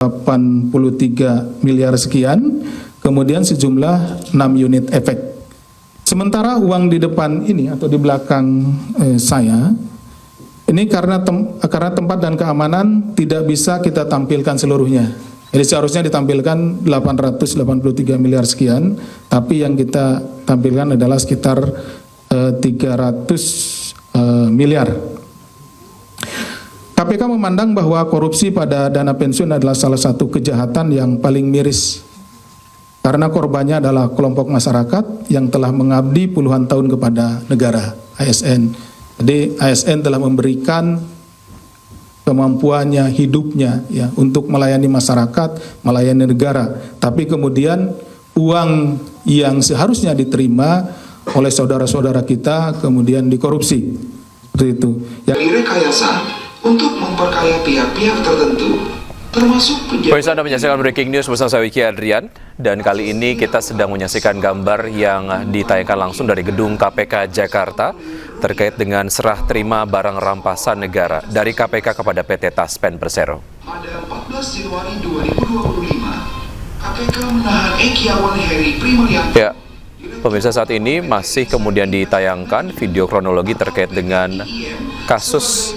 83 miliar sekian, kemudian sejumlah 6 unit efek. Sementara uang di depan ini atau di belakang saya, ini karena tempat dan keamanan tidak bisa kita tampilkan seluruhnya. Jadi seharusnya ditampilkan 883 miliar sekian, tapi yang kita tampilkan adalah sekitar 300 miliar. KPK memandang bahwa korupsi pada dana pensiun adalah salah satu kejahatan yang paling miris, karena korbannya adalah kelompok masyarakat yang telah mengabdi puluhan tahun kepada negara, ASN. Jadi ASN telah memberikan kemampuannya, hidupnya ya untuk melayani masyarakat, melayani negara. Tapi kemudian uang yang seharusnya diterima oleh saudara-saudara kita kemudian dikorupsi. Seperti itu. Direkayasa untuk memperkaya pihak-pihak tertentu, termasuk penjabat. Pemirsa, Anda menyaksikan Breaking News bersama saya Wiki Adrian, dan kali ini kita sedang menyaksikan gambar yang ditayangkan langsung dari gedung KPK Jakarta terkait dengan serah terima barang rampasan negara dari KPK kepada PT Taspen Persero. Pada 14 Januari 2025, KPK menahan Ekiawan Heri Primarianto. Ya, pemirsa, saat ini masih kemudian ditayangkan video kronologi terkait dengan kasus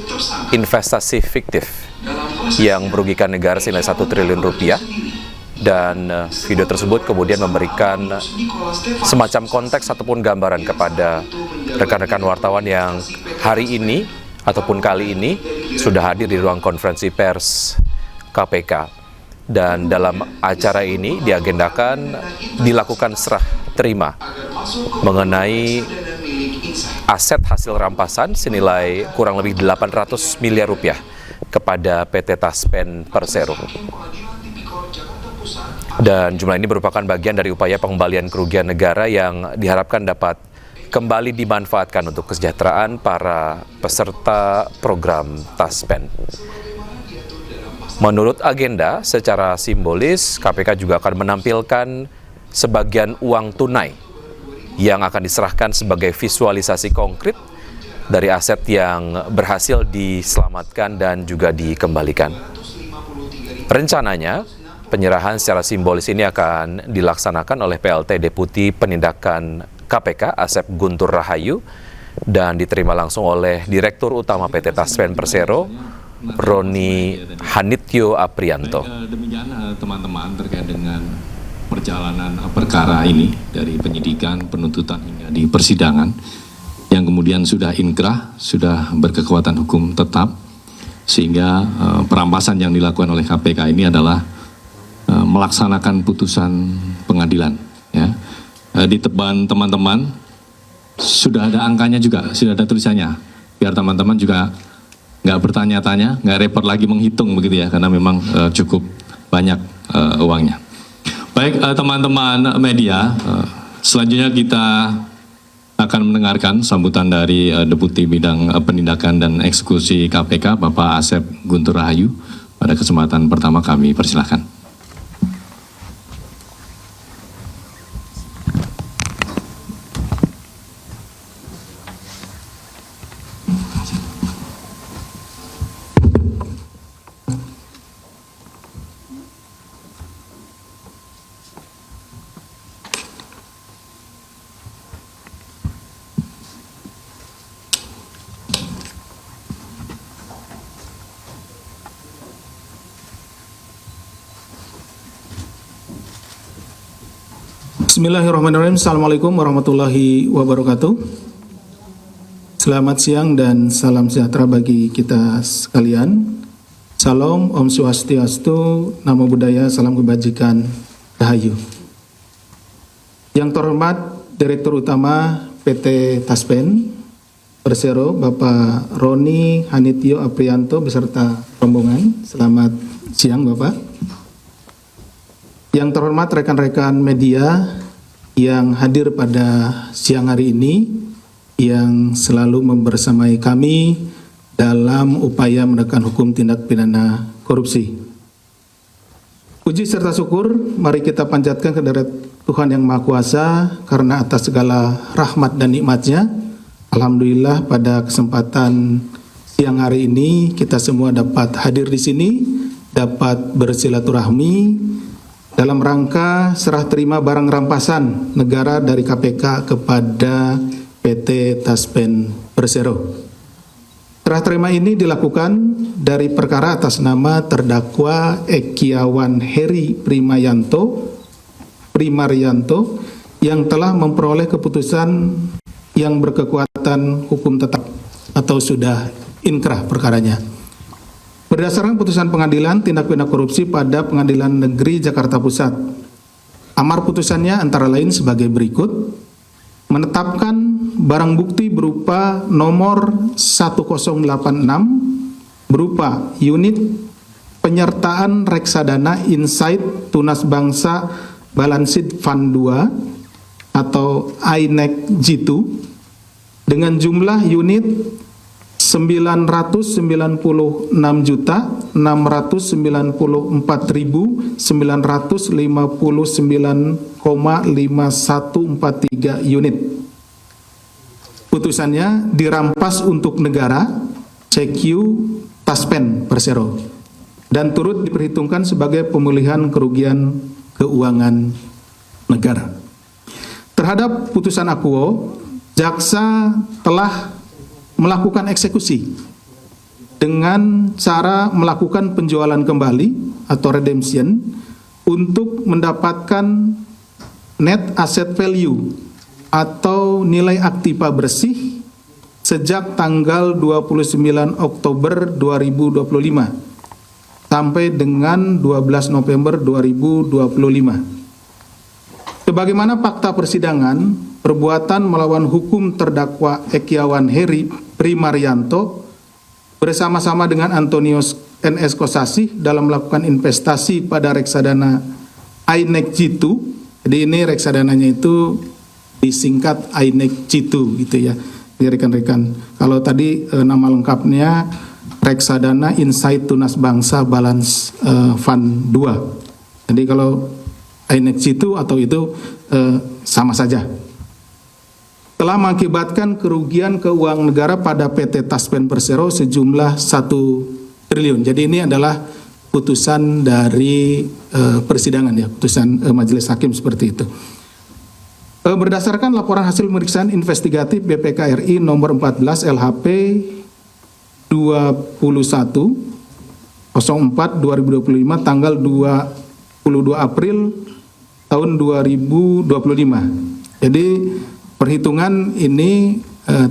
investasi fiktif yang merugikan negara senilai 1 triliun rupiah, dan video tersebut kemudian memberikan semacam konteks ataupun gambaran kepada rekan-rekan wartawan yang hari ini ataupun kali ini sudah hadir di ruang konferensi pers KPK. Dan dalam acara ini diagendakan dilakukan serah terima mengenai aset hasil rampasan senilai kurang lebih 800 miliar rupiah kepada PT Taspen Persero. Dan jumlah ini merupakan bagian dari upaya pengembalian kerugian negara yang diharapkan dapat kembali dimanfaatkan untuk kesejahteraan para peserta program Taspen. Menurut agenda, secara simbolis KPK juga akan menampilkan sebagian uang tunai yang akan diserahkan sebagai visualisasi konkret dari aset yang berhasil diselamatkan dan juga dikembalikan. Rencananya, penyerahan secara simbolis ini akan dilaksanakan oleh PLT Deputi Penindakan KPK Asep Guntur Rahayu dan diterima langsung oleh Direktur Utama PT Taspen Persero, Roni Hanityo Aprianto. Demikian teman-teman terkait dengan perjalanan perkara ini dari penyidikan, penuntutan hingga di persidangan yang kemudian sudah inkrah, sudah berkekuatan hukum tetap, sehingga perampasan yang dilakukan oleh KPK ini adalah melaksanakan putusan pengadilan. Ya. Di teban teman-teman sudah ada angkanya juga, sudah ada tulisannya, biar teman-teman juga nggak bertanya-tanya, nggak repot lagi menghitung begitu ya, karena memang cukup banyak uangnya. Baik teman-teman media, selanjutnya kita akan mendengarkan sambutan dari Deputi Bidang Penindakan dan Eksekusi KPK, Bapak Asep Guntur Rahayu. Pada kesempatan pertama kami persilahkan. Bismillahirrahmanirrahim. Assalamualaikum warahmatullahi wabarakatuh. Selamat siang dan salam sejahtera bagi kita sekalian. Salam, Om Swastiastu, Namo Buddhaya, salam kebajikan, Rahayu. Yang terhormat Direktur Utama PT Taspen Persero, Bapak Roni Hanityo Aprianto beserta rombongan. Selamat siang Bapak. Yang terhormat rekan-rekan media yang hadir pada siang hari ini, yang selalu membersamai kami dalam upaya menegakkan hukum tindak pidana korupsi. Puji serta syukur mari kita panjatkan kehadirat Tuhan Yang Maha Kuasa, karena atas segala rahmat dan nikmat-Nya, alhamdulillah pada kesempatan siang hari ini kita semua dapat hadir di sini dapat bersilaturahmi dalam rangka serah terima barang rampasan negara dari KPK kepada PT Taspen Persero. Serah terima ini dilakukan dari perkara atas nama terdakwa Ekiawan Heri Primarianto yang telah memperoleh keputusan yang berkekuatan hukum tetap atau sudah inkrah perkaranya. Berdasarkan putusan pengadilan tindak pidana korupsi pada Pengadilan Negeri Jakarta Pusat, amar putusannya antara lain sebagai berikut: menetapkan barang bukti berupa nomor 1086 berupa unit penyertaan reksadana Insight Tunas Bangsa Balanced Fund 2 atau INEC G2 dengan jumlah unit 999.959,5143 unit. Putusannya dirampas untuk negara CQ Taspen Persero dan turut diperhitungkan sebagai pemulihan kerugian keuangan negara. Terhadap putusan akuo, jaksa telah melakukan eksekusi dengan cara melakukan penjualan kembali atau redemption untuk mendapatkan net asset value atau nilai aktiva bersih sejak tanggal 29 Oktober 2025 sampai dengan 12 November 2025. Sebagaimana fakta persidangan, perbuatan melawan hukum terdakwa Ekiawan Heri Primarianto bersama-sama dengan Antonius NS Kosasih dalam melakukan investasi pada reksadana INEC G2. Jadi ini reksadananya itu disingkat INEC G2 gitu ya, rekan-rekan. Kalau tadi nama lengkapnya reksadana Insight Tunas Bangsa Balance Fund 2. Jadi kalau INEC G2 atau itu sama saja. Telah mengakibatkan kerugian keuangan negara pada PT Taspen Persero sejumlah 1 triliun. Jadi ini adalah putusan dari persidangan ya, putusan majelis hakim seperti itu. Berdasarkan laporan hasil pemeriksaan investigatif BPK RI nomor 14 LHP 21/04/2025 tanggal 22 April tahun 2025. Jadi perhitungan ini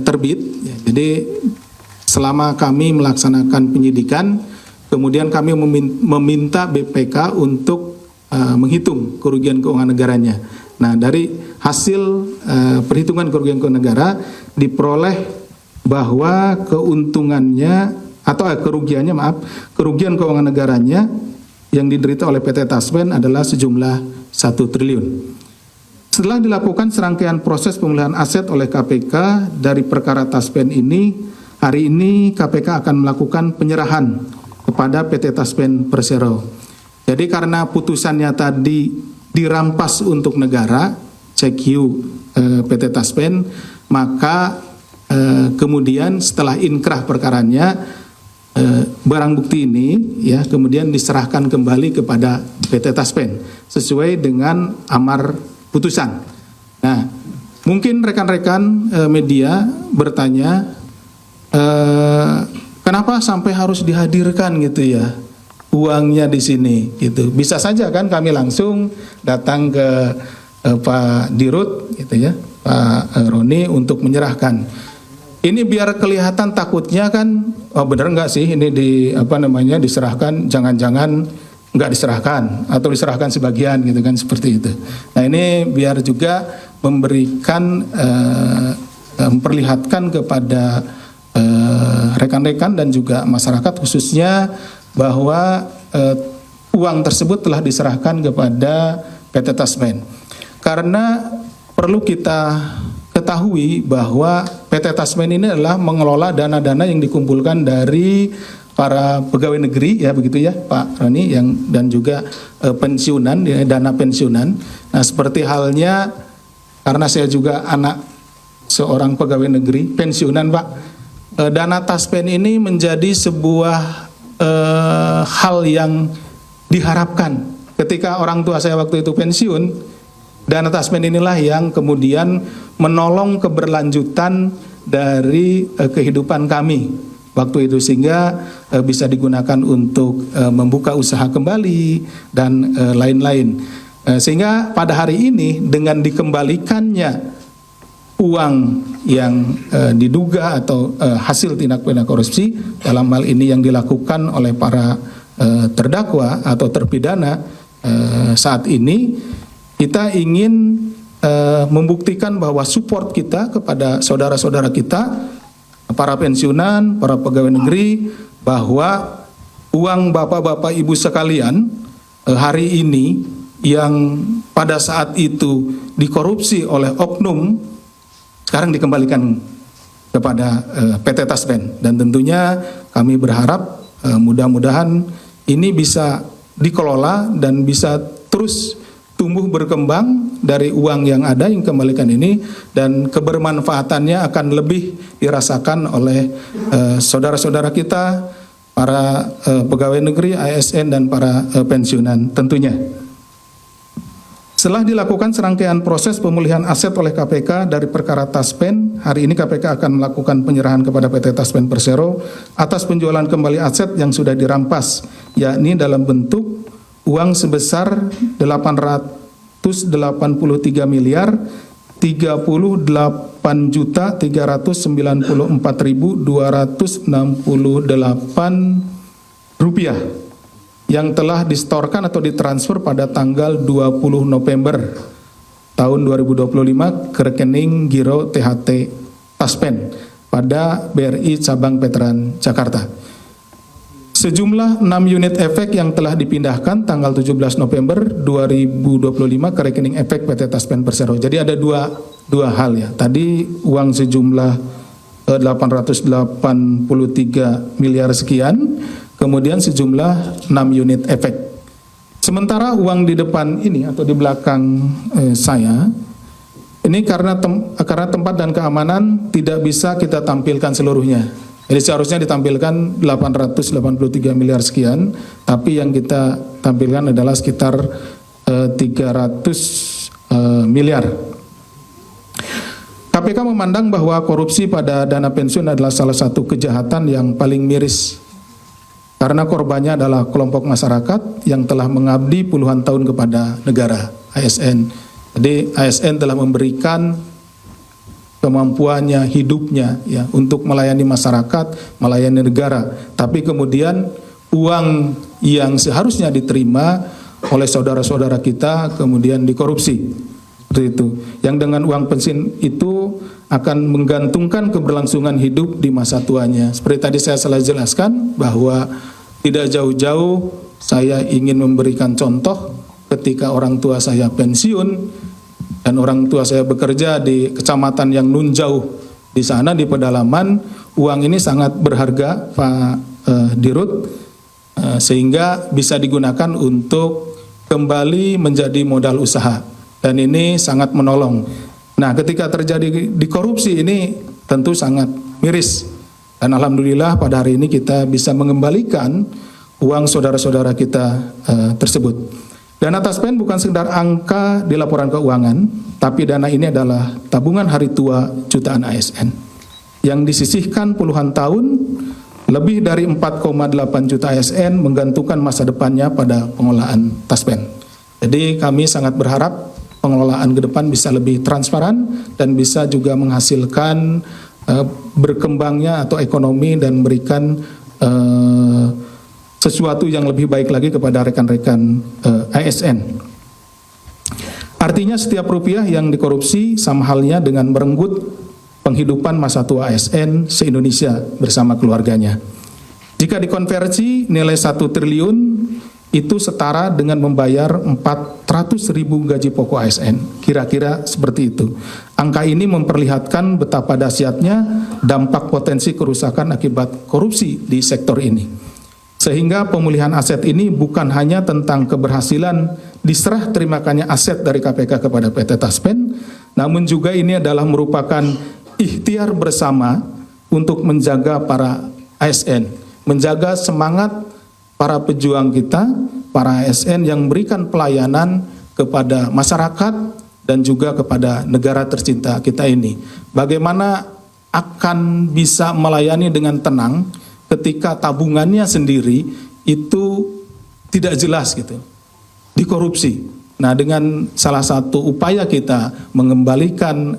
terbit, ya. Jadi selama kami melaksanakan penyidikan, kemudian kami meminta BPK untuk menghitung kerugian keuangan negaranya. Nah, dari hasil perhitungan kerugian keuangan negara diperoleh bahwa keuntungannya atau kerugian keuangan negaranya yang diderita oleh PT Taspen adalah sejumlah 1 triliun. Setelah dilakukan serangkaian proses pemulihan aset oleh KPK dari perkara Taspen ini, hari ini KPK akan melakukan penyerahan kepada PT Taspen Persero. Jadi karena putusannya tadi dirampas untuk negara, CQ PT Taspen, maka kemudian setelah inkrah perkaranya, barang bukti ini ya kemudian diserahkan kembali kepada PT Taspen sesuai dengan amar putusan. Nah, mungkin rekan-rekan media bertanya, kenapa sampai harus dihadirkan gitu ya uangnya di sini gitu. Bisa saja kan kami langsung datang ke Pak Dirut gitu ya, Pak Roni untuk menyerahkan. Ini biar kelihatan takutnya kan, oh bener nggak sih ini diserahkan, jangan-jangan nggak diserahkan atau diserahkan sebagian gitu kan, seperti itu. Nah ini biar juga memberikan memperlihatkan kepada rekan-rekan dan juga masyarakat khususnya bahwa uang tersebut telah diserahkan kepada PT Taspen. Karena perlu kita ketahui bahwa PT Taspen ini adalah mengelola dana-dana yang dikumpulkan dari para pegawai negeri ya begitu ya Pak Roni dan juga pensiunan ya, dana pensiunan. Nah seperti halnya karena saya juga anak seorang pegawai negeri pensiunan Pak, dana Taspen ini menjadi sebuah hal yang diharapkan ketika orang tua saya waktu itu pensiun, dana taspen inilah yang kemudian menolong keberlanjutan dari kehidupan kami waktu itu, sehingga bisa digunakan untuk membuka usaha kembali dan lain-lain. Sehingga pada hari ini dengan dikembalikannya uang yang diduga atau hasil tindak pidana korupsi, dalam hal ini yang dilakukan oleh para terdakwa atau terpidana saat ini, kita ingin membuktikan bahwa support kita kepada saudara-saudara kita, para pensiunan, para pegawai negeri, bahwa uang bapak-bapak ibu sekalian hari ini yang pada saat itu dikorupsi oleh oknum, sekarang dikembalikan kepada PT Taspen. Dan tentunya kami berharap mudah-mudahan ini bisa dikelola dan bisa terus tumbuh berkembang dari uang yang ada yang kembalikan ini, dan kebermanfaatannya akan lebih dirasakan oleh saudara-saudara kita, para pegawai negeri, ASN, dan para pensiunan tentunya. Setelah dilakukan serangkaian proses pemulihan aset oleh KPK dari perkara Taspen, hari ini KPK akan melakukan penyerahan kepada PT Taspen Persero atas penjualan kembali aset yang sudah dirampas, yakni dalam bentuk uang sebesar 883 miliar 38.394.268 rupiah yang telah distorkan atau ditransfer pada tanggal 20 November tahun 2025 ke rekening Giro THT Taspen pada BRI Cabang Veteran Jakarta. Sejumlah 6 unit efek yang telah dipindahkan tanggal 17 November 2025 ke rekening efek PT Taspen Persero. Jadi ada dua hal ya. Tadi uang sejumlah 883 miliar sekian, kemudian sejumlah 6 unit efek. Sementara uang di depan ini atau di belakang saya, ini karena tempat dan keamanan tidak bisa kita tampilkan seluruhnya. Jadi seharusnya ditampilkan 883 miliar sekian, tapi yang kita tampilkan adalah sekitar 300 miliar. KPK memandang bahwa korupsi pada dana pensiun adalah salah satu kejahatan yang paling miris, karena korbannya adalah kelompok masyarakat yang telah mengabdi puluhan tahun kepada negara, ASN. Jadi ASN telah memberikan kemampuannya, hidupnya ya untuk melayani masyarakat, melayani negara. Tapi kemudian uang yang seharusnya diterima oleh saudara-saudara kita kemudian dikorupsi. Seperti itu. Yang dengan uang pensiun itu akan menggantungkan keberlangsungan hidup di masa tuanya. Seperti tadi saya telah jelaskan bahwa tidak jauh-jauh saya ingin memberikan contoh ketika orang tua saya pensiun dan orang tua saya bekerja di kecamatan yang nun jauh di sana di pedalaman. Uang ini sangat berharga, Pak Dirut, sehingga bisa digunakan untuk kembali menjadi modal usaha, dan ini sangat menolong. Nah, ketika terjadi di korupsi ini tentu sangat miris, dan alhamdulillah pada hari ini kita bisa mengembalikan uang saudara-saudara kita tersebut. Dana Taspen bukan sekedar angka di laporan keuangan, tapi dana ini adalah tabungan hari tua jutaan ASN yang disisihkan puluhan tahun, lebih dari 4,8 juta ASN menggantungkan masa depannya pada pengelolaan Taspen. Jadi kami sangat berharap pengelolaan ke depan bisa lebih transparan dan bisa juga menghasilkan berkembangnya atau ekonomi dan memberikan sesuatu yang lebih baik lagi kepada rekan-rekan ASN. Artinya setiap rupiah yang dikorupsi sama halnya dengan merenggut penghidupan masa tua ASN se-Indonesia bersama keluarganya. Jika dikonversi, nilai 1 triliun itu setara dengan membayar 400.000 gaji pokok ASN. Kira-kira seperti itu. Angka ini memperlihatkan betapa dahsyatnya dampak potensi kerusakan akibat korupsi di sektor ini. Sehingga pemulihan aset ini bukan hanya tentang keberhasilan diserah terimakannya aset dari KPK kepada PT Taspen, namun juga ini adalah merupakan ikhtiar bersama untuk menjaga para ASN, menjaga semangat para pejuang kita para ASN yang memberikan pelayanan kepada masyarakat dan juga kepada negara tercinta kita ini. Bagaimana akan bisa melayani dengan tenang ketika tabungannya sendiri itu tidak jelas gitu, dikorupsi. Nah, dengan salah satu upaya kita mengembalikan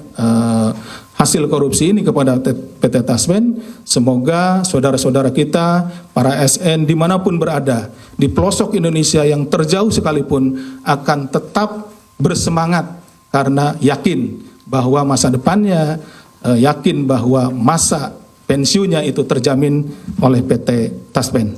hasil korupsi ini kepada PT Taspen, semoga saudara-saudara kita, para ASN dimanapun berada, di pelosok Indonesia yang terjauh sekalipun, akan tetap bersemangat karena yakin bahwa masa depannya, yakin bahwa masa pensiunnya itu terjamin oleh PT Taspen.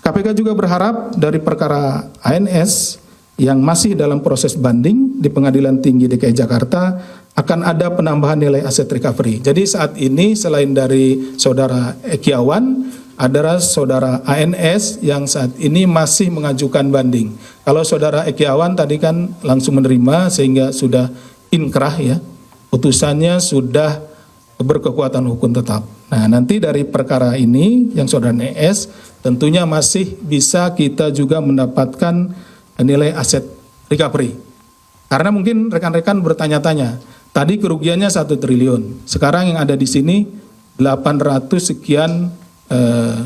KPK juga berharap dari perkara ANS yang masih dalam proses banding di Pengadilan Tinggi DKI Jakarta akan ada penambahan nilai aset recovery. Jadi saat ini selain dari saudara Ekiawan, adalah saudara ANS yang saat ini masih mengajukan banding. Kalau saudara Ekiawan tadi kan langsung menerima sehingga sudah inkrah ya, putusannya sudah berkekuatan hukum tetap. Nah, nanti dari perkara ini yang saudara NS tentunya masih bisa kita juga mendapatkan nilai aset recovery. Karena mungkin rekan-rekan bertanya-tanya, tadi kerugiannya 1 triliun, sekarang yang ada di sini 800 sekian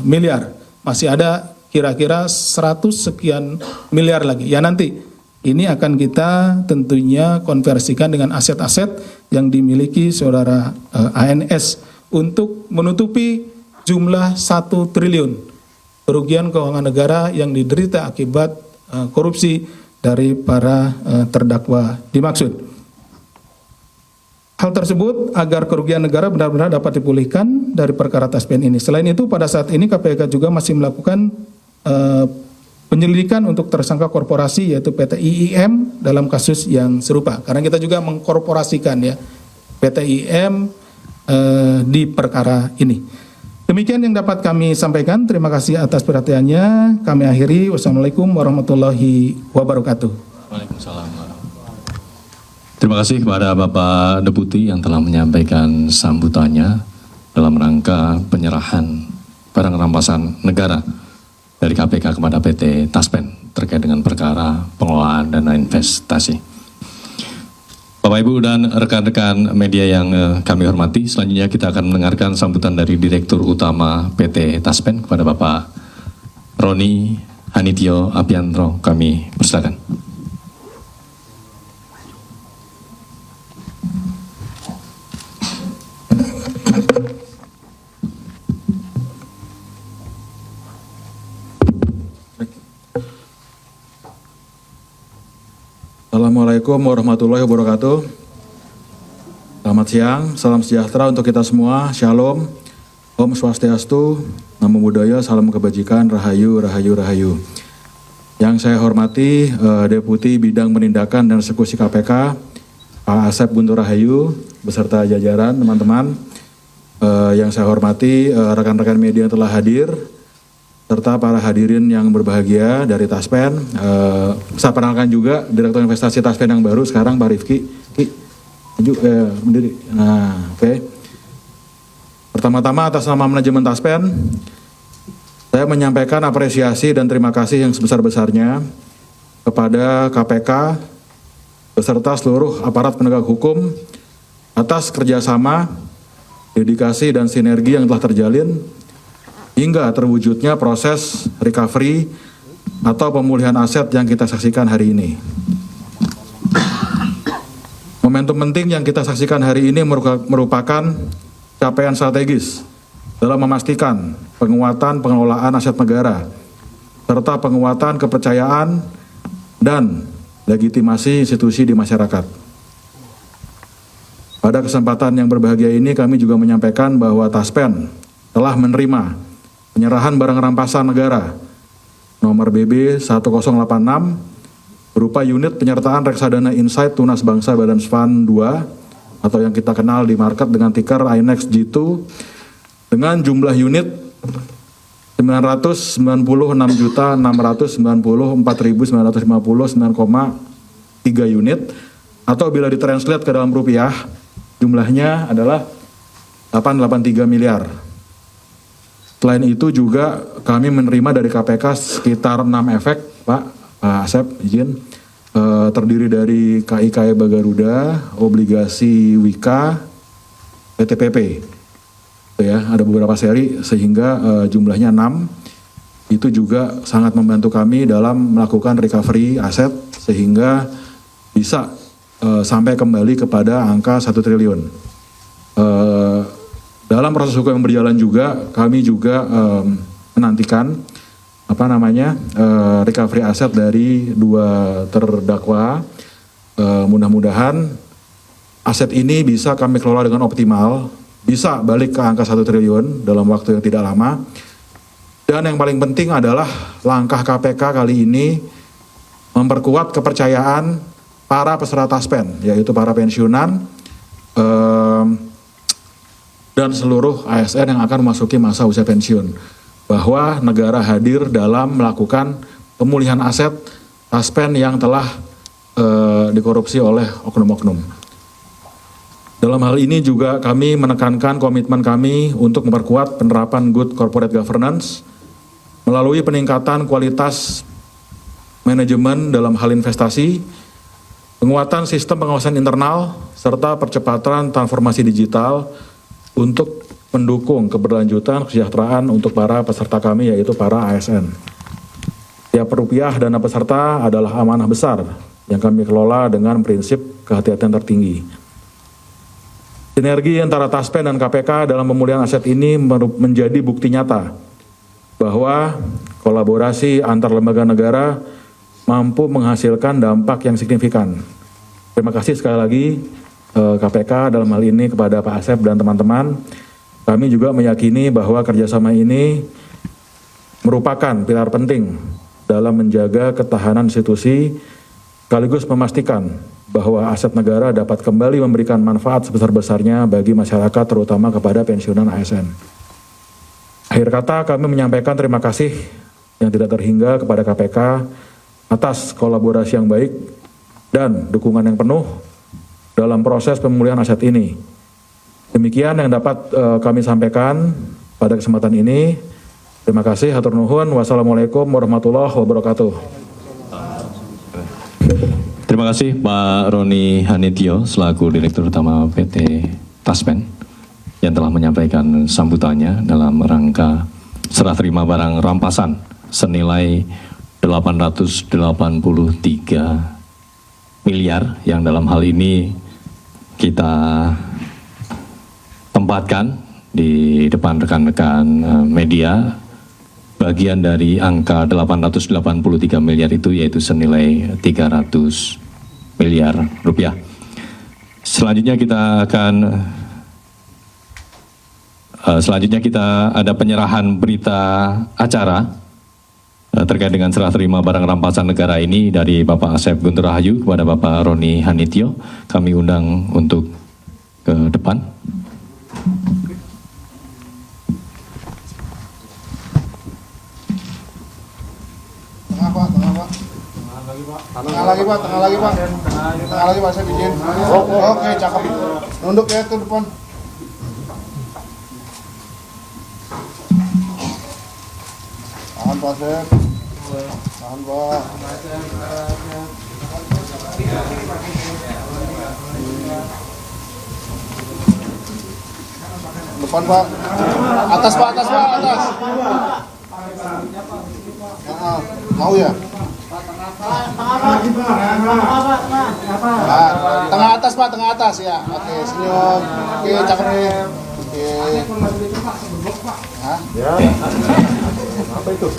miliar, masih ada kira-kira 100 sekian miliar lagi. Ya nanti ini akan kita tentunya konversikan dengan aset-aset yang dimiliki saudara ANS untuk menutupi jumlah 1 triliun kerugian keuangan negara yang diderita akibat korupsi dari para terdakwa dimaksud. Hal tersebut agar kerugian negara benar-benar dapat dipulihkan dari perkara Taspen ini. Selain itu, pada saat ini KPK juga masih melakukan penyelidikan untuk tersangka korporasi yaitu PT IIM dalam kasus yang serupa. Karena kita juga mengkorporasikan ya PT IIM di perkara ini. Demikian yang dapat kami sampaikan. Terima kasih atas perhatiannya. Kami akhiri. Wassalamualaikum warahmatullahi wabarakatuh. Waalaikumsalam. Terima kasih kepada Bapak Deputi yang telah menyampaikan sambutannya dalam rangka penyerahan barang rampasan negara dari KPK kepada PT Taspen terkait dengan perkara pengelolaan dana investasi. Bapak Ibu dan rekan-rekan media yang kami hormati, selanjutnya kita akan mendengarkan sambutan dari Direktur Utama PT Taspen kepada Bapak Roni Hanitio Apiantro. Kami persilakan. Assalamualaikum warahmatullahi wabarakatuh. Selamat siang, salam sejahtera untuk kita semua. Shalom, Om Swastiastu, Namo Buddhaya, salam kebajikan, Rahayu, Rahayu, Rahayu. Yang saya hormati Deputi Bidang Penindakan dan Eksekusi KPK, Pak Asep Guntur Rahayu, beserta jajaran teman-teman. Yang saya hormati rekan-rekan media yang telah hadir, serta para hadirin yang berbahagia dari Taspen. Saya perkenalkan juga Direktur Investasi Taspen yang baru sekarang, Pak Rifki. Maju, berdiri. Nah, oke. Pertama-tama atas nama manajemen Taspen, saya menyampaikan apresiasi dan terima kasih yang sebesar-besarnya kepada KPK beserta seluruh aparat penegak hukum atas kerjasama, dedikasi dan sinergi yang telah terjalin hingga terwujudnya proses recovery atau pemulihan aset yang kita saksikan hari ini. Momentum penting yang kita saksikan hari ini merupakan capaian strategis dalam memastikan penguatan pengelolaan aset negara, serta penguatan kepercayaan dan legitimasi institusi di masyarakat. Pada kesempatan yang berbahagia ini kami juga menyampaikan bahwa Taspen telah menerima penyerahan barang rampasan negara nomor BB 1086 berupa unit penyertaan reksadana Insight Tunas Bangsa Badan Fund 2 atau yang kita kenal di market dengan ticker INEX G2 dengan jumlah unit 996.694.959,3 unit atau bila ditranslate ke dalam rupiah jumlahnya adalah 883 miliar. Selain itu juga kami menerima dari KPK sekitar 6 efek, Pak, Pak Asep, izin. Terdiri dari KIKE Bagaruda, obligasi Wika, PTPP. Ya, ada beberapa seri sehingga jumlahnya 6. Itu juga sangat membantu kami dalam melakukan recovery aset sehingga bisa sampai kembali kepada angka 1 triliun. Dalam proses hukum yang berjalan juga kami juga menantikan recovery aset dari 2 terdakwa. Mudah-mudahan aset ini bisa kami kelola dengan optimal, bisa balik ke angka 1 triliun dalam waktu yang tidak lama. Dan yang paling penting adalah langkah KPK kali ini memperkuat kepercayaan para peserta taspen, yaitu para pensiunan dan seluruh ASN yang akan memasuki masa usia pensiun, bahwa negara hadir dalam melakukan pemulihan aset taspen yang telah dikorupsi oleh oknum-oknum. Dalam hal ini juga kami menekankan komitmen kami untuk memperkuat penerapan good corporate governance melalui peningkatan kualitas manajemen dalam hal investasi, penguatan sistem pengawasan internal, serta percepatan transformasi digital untuk mendukung keberlanjutan kesejahteraan untuk para peserta kami, yaitu para ASN. Tiap rupiah dana peserta adalah amanah besar yang kami kelola dengan prinsip kehati-hatian tertinggi. Sinergi antara Taspen dan KPK dalam pemulihan aset ini menjadi bukti nyata bahwa kolaborasi antar lembaga negara mampu menghasilkan dampak yang signifikan. Terima kasih sekali lagi KPK dalam hal ini kepada Pak Asep dan teman-teman. Kami juga meyakini bahwa kerjasama ini merupakan pilar penting dalam menjaga ketahanan institusi, sekaligus memastikan bahwa aset negara dapat kembali memberikan manfaat sebesar-besarnya bagi masyarakat, terutama kepada pensiunan ASN. Akhir kata, kami menyampaikan terima kasih yang tidak terhingga kepada KPK atas kolaborasi yang baik dan dukungan yang penuh dalam proses pemulihan aset ini. Demikian yang dapat kami sampaikan pada kesempatan ini. Terima kasih, hatur nuhun. Wassalamualaikum warahmatullahi wabarakatuh. Terima kasih Pak Roni Hanitio selaku Direktur Utama PT Taspen yang telah menyampaikan sambutannya dalam rangka serah terima barang rampasan senilai 883 miliar yang dalam hal ini kita tempatkan di depan rekan-rekan media. Bagian dari angka 883 miliar itu yaitu senilai 300 miliar rupiah. Selanjutnya kita ada penyerahan berita acara terkait dengan serah terima barang rampasan negara ini dari Bapak Asep Guntur Rahayu kepada Bapak Roni Hanitio. Kami undang untuk ke depan. Tengah lagi Pak, saya izin. Oke, cakep. Nunduk ya ke depan. Tahan Pak Sep. Tahan Pak. Depan Pak. Atas Pak, atas. Mau ya? Tengah atas Pak, tengah atas ya. Oke, senyum. Oke, cakep nih. Oke.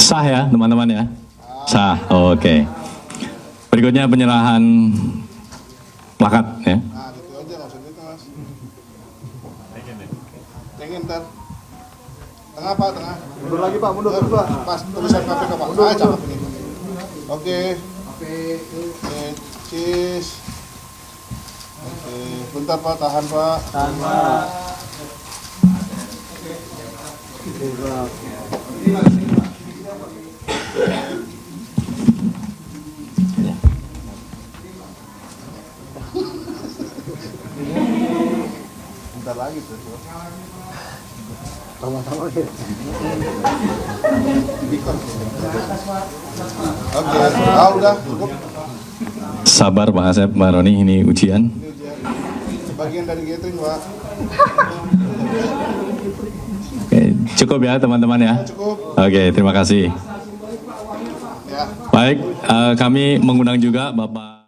Sah ya teman-teman ya? Sah, oke. Berikutnya penyerahan plakat ya. Nah, gitu aja, nggak usah gitu Mas. Pengen ntar. Tengah Pak, tengah. Mundur lagi Pak, mundur Pak. Pas, tulisan KPK Pak. Ah, cakep ini. Oke. Cheese. Oke, bentar Pak, tahan Pak. Bentar lagi tuh. Oke, udah cukup. Sabar Pak Asep, Mbak Roni, ini ujian. Sebagian dari gathering, Pak. Oke, cukup ya teman-teman ya. Cukup. Oke, terima kasih. Ya. Baik, kami mengundang juga Bapak